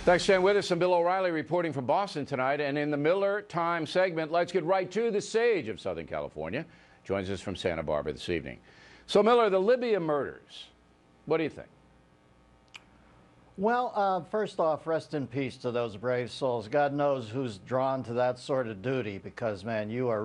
Thanks for staying with us. I'm Bill O'Reilly reporting from Boston tonight. And in the Miller Time segment, let's get right to the sage of Southern California. Joins us from Santa Barbara this evening. So, Miller, the Libya murders, what do you think? Well, first off, rest in peace to those brave souls. God knows who's drawn to that sort of duty because, man, you're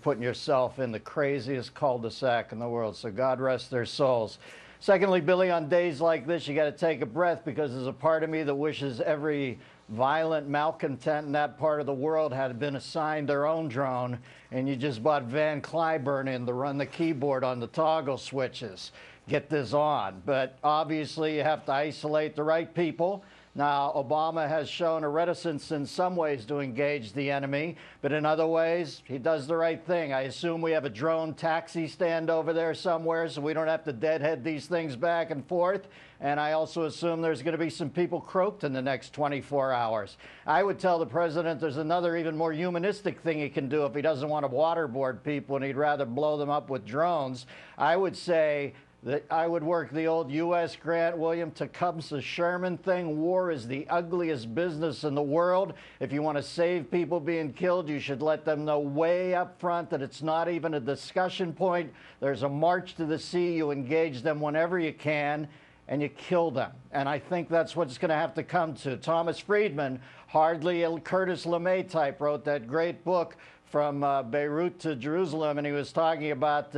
putting yourself in the craziest cul-de-sac in the world. So God rest their souls. Secondly, Billy, on days like this, you got to take a breath because there's a part of me that wishes every violent malcontent in that part of the world had been assigned their own drone, and you just bought Van Cliburn in to run the keyboard on the toggle switches. Get this on. But obviously, you have to isolate the right people. Now, Obama has shown a reticence in some ways to engage the enemy, but in other ways, he does the right thing. I assume we have a drone taxi stand over there somewhere so we don't have to deadhead these things back and forth. And I also assume there's going to be some people croaked in the next 24 hours. I would tell the president there's another even more humanistic thing he can do if he doesn't want to waterboard people and he'd rather blow them up with drones. I would say that I would work the old U.S. Grant William Tecumseh Sherman thing. War is the ugliest business in the world. If you want to save people being killed, you should let them know way up front that it's not even a discussion point. There's a march to the sea. You engage them whenever you can, and you kill them. And I think that's what it's going to have to come to. Thomas Friedman, hardly a Curtis LeMay type, wrote that great book From Beirut to Jerusalem, and he was talking about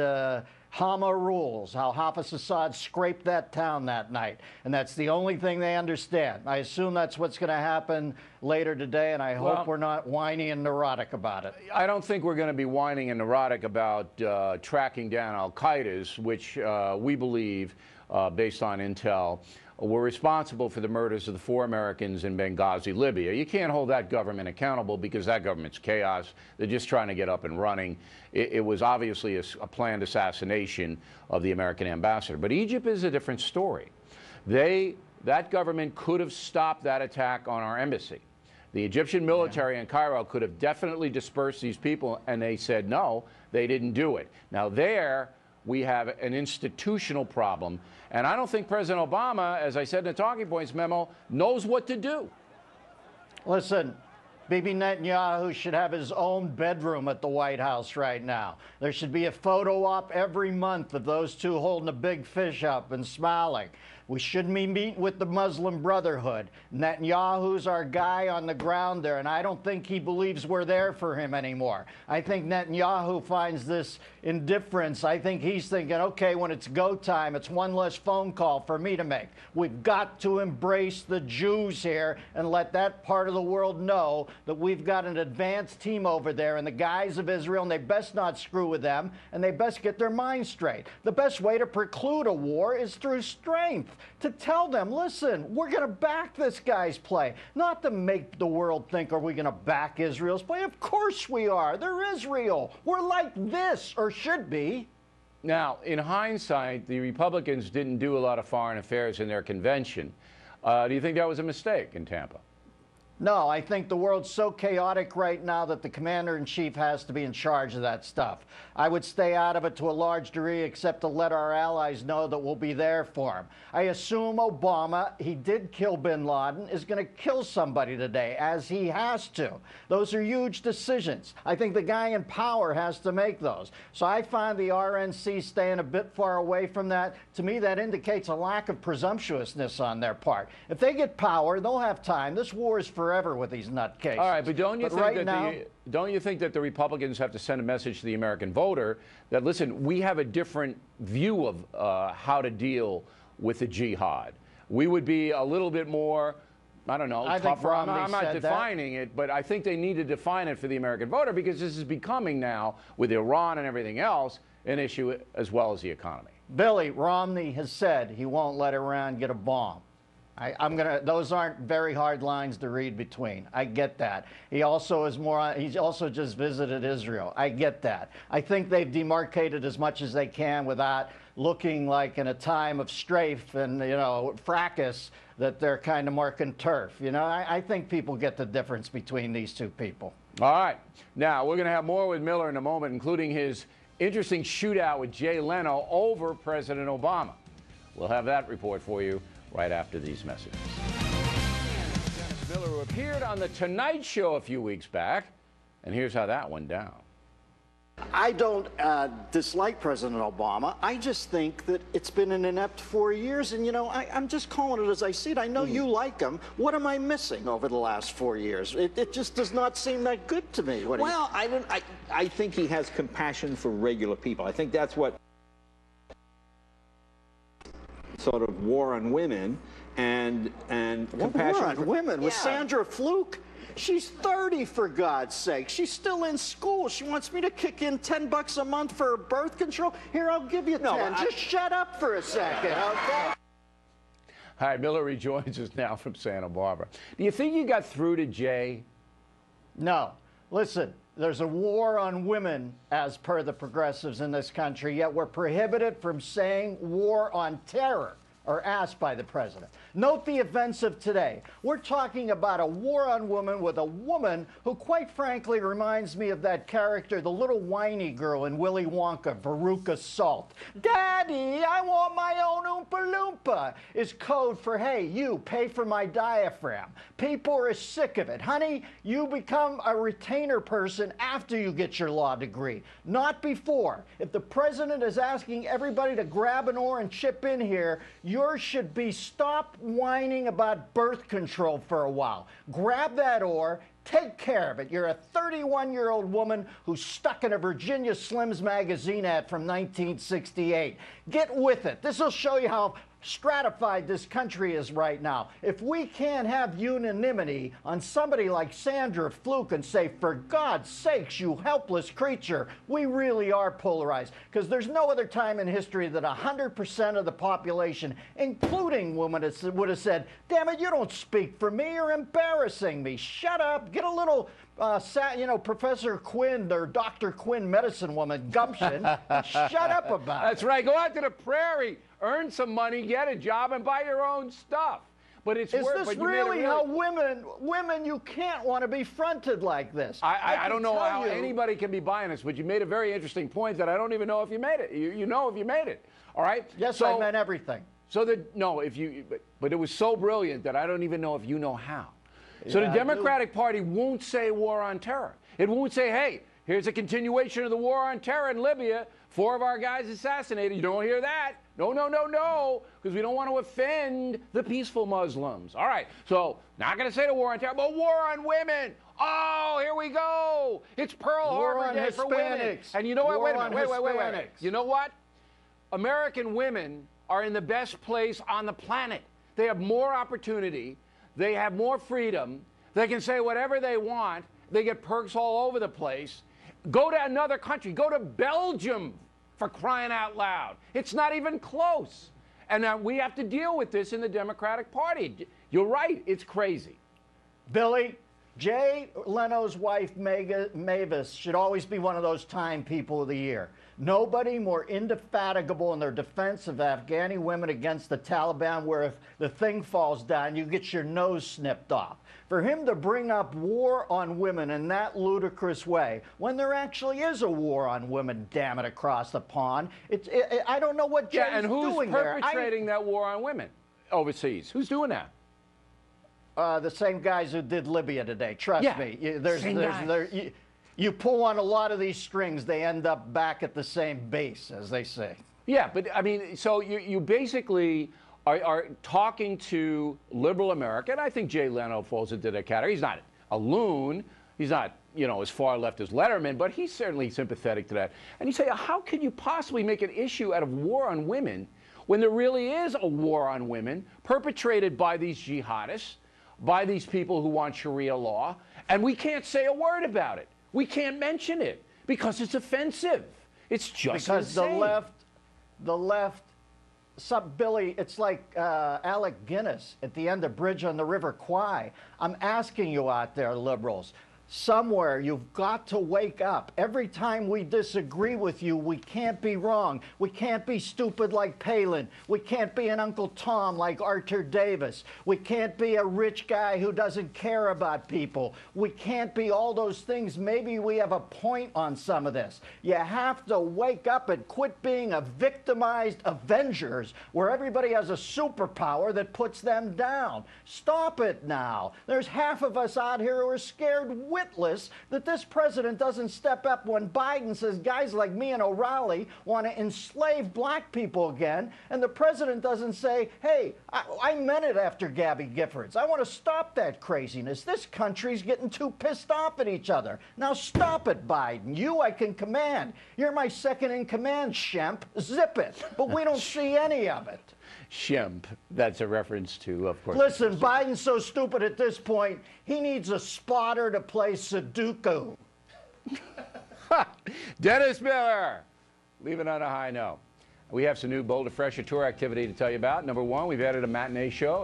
Hama rules, how Hafiz Assad scraped that town that night. And that's the only thing they understand. I assume that's what's going to happen later today, and I hope we're not whiny and neurotic about it. I don't think we're going to be whining and neurotic about tracking down al-Qaeda's, which we believe, based on intel, were responsible for the murders of the 4 Americans in Benghazi, Libya. You can't hold that government accountable because that government's chaos. They're just trying to get up and running. It was obviously a planned assassination of the American ambassador. But Egypt is a different story. That government could have stopped that attack on our embassy. The Egyptian military in Cairo could have definitely dispersed these people, and they said no, they didn't do it. Now there, we have an institutional problem. And I don't think President Obama, as I said in the Talking Points memo, knows what to do. Listen, Bibi Netanyahu should have his own bedroom at the White House right now. There should be a photo op every month of those two holding a big fish up and smiling. We shouldn't be meeting with the Muslim Brotherhood. Netanyahu's our guy on the ground there, and I don't think he believes we're there for him anymore. I think Netanyahu finds this indifference. I think he's thinking, okay, when it's go time, it's one less phone call for me to make. We've got to embrace the Jews here and let that part of the world know that we've got an advanced team over there and the guys of Israel, and they best not screw with them, and they best get their minds straight. The best way to preclude a war is through strength. To tell them, listen, we're going to back this guy's play. Not to make the world think, are we going to back Israel's play? Of course we are. They're Israel. We're like this, or should be. Now, in hindsight, the Republicans didn't do a lot of foreign affairs in their convention. Do you think that was a mistake in Tampa? No, I think the world's so chaotic right now that the commander-in-chief has to be in charge of that stuff. I would stay out of it to a large degree, except to let our allies know that we'll be there for him. I assume Obama, he did kill bin Laden, is going to kill somebody today, as he has to. Those are huge decisions. I think the guy in power has to make those. So I find the RNC staying a bit far away from that. To me, that indicates a lack of presumptuousness on their part. If they get power, they'll have time. This war is forever with these nutcases. All right, but don't you think that the Republicans have to send a message to the American voter that, listen, we have a different view of how to deal with the jihad? We would be a little bit more, I don't know, tougher. I'm not defining it, but I think they need to define it for the American voter because this is becoming now, with Iran and everything else, an issue as well as the economy. Billy, Romney has said he won't let Iran get a bomb. Those aren't very hard lines to read between. I get that. He also is he's also just visited Israel. I get that. I think they've demarcated as much as they can without looking like in a time of strafe and, fracas that they're kind of marking turf. I think people get the difference between these two people. All right. Now, we're going to have more with Miller in a moment, including his interesting shootout with Jay Leno over President Obama. We'll have that report for you right after these messages. Miller, who appeared on The Tonight Show a few weeks back, and here's how that went down. I don't dislike President Obama. I just think that it's been an inept 4 years, and, you know, I'm just calling it as I see it. I know you like him. What am I missing over the last 4 years? It just does not seem that good to me. Well, I think he has compassion for regular people. I think that's what sort of war on women and compassion War on women with Yeah. Sandra Fluke. She's 30, for God's sake. She's still in school. She wants me to kick in $10 a month for birth control. Here, I'll give you 10. Just shut up for a second, okay? Hi, Miller rejoins us now from Santa Barbara. Do you think you got through to Jay? No. Listen, there's a war on women as per the progressives in this country, yet we're prohibited from saying war on terror or asked by the president. Note the events of today. We're talking about a war on women with a woman who, quite frankly, reminds me of that character, the little whiny girl in Willy Wonka, Veruca Salt. Daddy, I want my own Oompa Loompa is code for, hey, you, pay for my diaphragm. People are sick of it. Honey, you become a retainer person after you get your law degree, not before. If the president is asking everybody to grab an oar and chip in here, yours should be stop whining about birth control for a while. Grab that oar, take care of it. You're a 31-year-old woman who's stuck in a Virginia Slims magazine ad from 1968. Get with it. This will show you how stratified this country is right now. If we can't have unanimity on somebody like Sandra Fluke and say, for God's sakes, you helpless creature, we really are polarized. Because there's no other time in history that 100% of the population, including women, would have said, damn it, you don't speak for me, you're embarrassing me. Shut up, get a little Professor Quinn or Dr. Quinn medicine woman gumption and shut up about it. That's right. Go out to the prairie, earn some money, get a job, and buy your own stuff. But it's Is this really how women, you can't want to be fronted like this? I don't know how anybody can be buying this, but you made a very interesting point that I don't even know if you made it. You know if you made it. All right? Yes, so, I meant everything. So but it was so brilliant that I don't even know if you know how. So the Democratic Party won't say war on terror. It won't say, hey, here's a continuation of the war on terror in Libya. 4 of our guys assassinated. You don't hear that. No, no, no, no, because we don't want to offend the peaceful Muslims. All right, so not going to say the war on terror, but war on women. Oh, here we go. It's Pearl Harbor Day for women. And you know what? Wait a minute. Wait. You know what? American women are in the best place on the planet. They have more opportunity. They have more freedom. They can say whatever they want. They get perks all over the place. Go to another country. Go to Belgium, for crying out loud. It's not even close. And we have to deal with this in the Democratic Party. You're right. It's crazy. Billy, Jay Leno's wife, Mavis, should always be one of those Time People of the Year. Nobody more indefatigable in their defense of Afghani women against the Taliban, where if the thing falls down, you get your nose snipped off. For him to bring up war on women in that ludicrous way, when there actually is a war on women, damn it, across the pond, I don't know what Jay's and who's doing there. perpetrating that war on women overseas? Who's doing that? The same guys who did Libya today. Trust me. You pull on a lot of these strings, they end up back at the same base, as they say. Yeah, but I mean, so you basically are talking to liberal America, and I think Jay Leno falls into that category. He's not a loon. He's not, as far left as Letterman, but he's certainly sympathetic to that. And you say, how could you possibly make an issue out of war on women when there really is a war on women perpetrated by these jihadists, by these people who want Sharia law, and we can't say a word about it? We can't mention it because it's offensive. It's just because insane. the left, Billy, it's like Alec Guinness at the end of Bridge on the River Kwai. I'm asking you out there, liberals, Somewhere you've got to wake up. Every time we disagree with you, we can't be wrong. We can't be stupid like Palin. We can't be an Uncle Tom like Arthur Davis. We can't be a rich guy who doesn't care about people. We can't be all those things. Maybe we have a point on some of this. You have to wake up and quit being a victimized Avengers where everybody has a superpower that puts them down. Stop it now. There's half of us out here who are scared witless that this president doesn't step up when Biden says guys like me and O'Reilly want to enslave black people again, and the president doesn't say, hey, I meant it after Gabby Giffords. I want to stop that craziness. This country's getting too pissed off at each other. Now stop it, Biden. You I can command. You're my second in command, Shemp. Zip it. But we don't see any of it. Shemp. That's a reference to, of course. Listen, Biden's so stupid at this point, he needs a spotter to play Sudoku. Dennis Miller, leaving on a high note. We have some new Boulder Fresher tour activity to tell you about. Number one, we've added a matinee show.